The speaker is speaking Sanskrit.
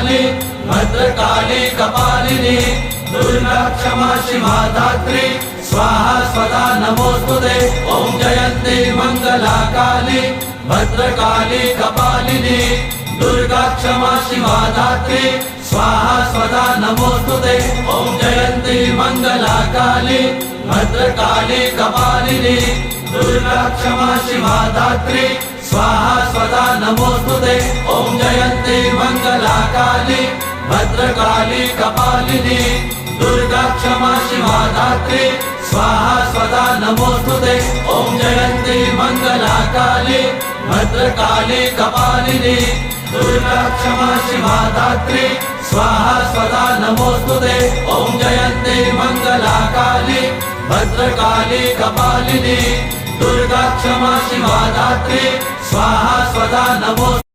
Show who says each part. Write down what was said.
Speaker 1: काली भद्रकाली कपालिनी दुर्गा क्षमा शिवा धात्री स्वाहा स्वधा नमोस्तुते। ओम जयन्ती मंगला काली भद्रकाली कपालिनी दुर्गा क्षमा शिवा धात्री स्वाहा स्वधा नमोस्तुते। ओम जयन्ती मंगला काली भद्रकाली कपालिनी दुर्गा क्षमा शिवा धात्री स्वाहा स्वधा नमोस्तुते। ओम जयन्ती मंगला काली भद्रकाली कपालिनी दुर्गा क्षमा शिवा धात्री स्वाहा स्वधा नमोस्तुते। ओम जयन्ती मंगला काली भद्रकाली कपालिनी दुर्गा क्षमा शिवा धात्री स्वाहा स्वधा नमोस्तुते। ओम जयन्ती मंगला काली भद्रकाली कपालिनी दुर्गा क्षमा शिवा धात्री स्वाहा स्वधा नमोस्तुते।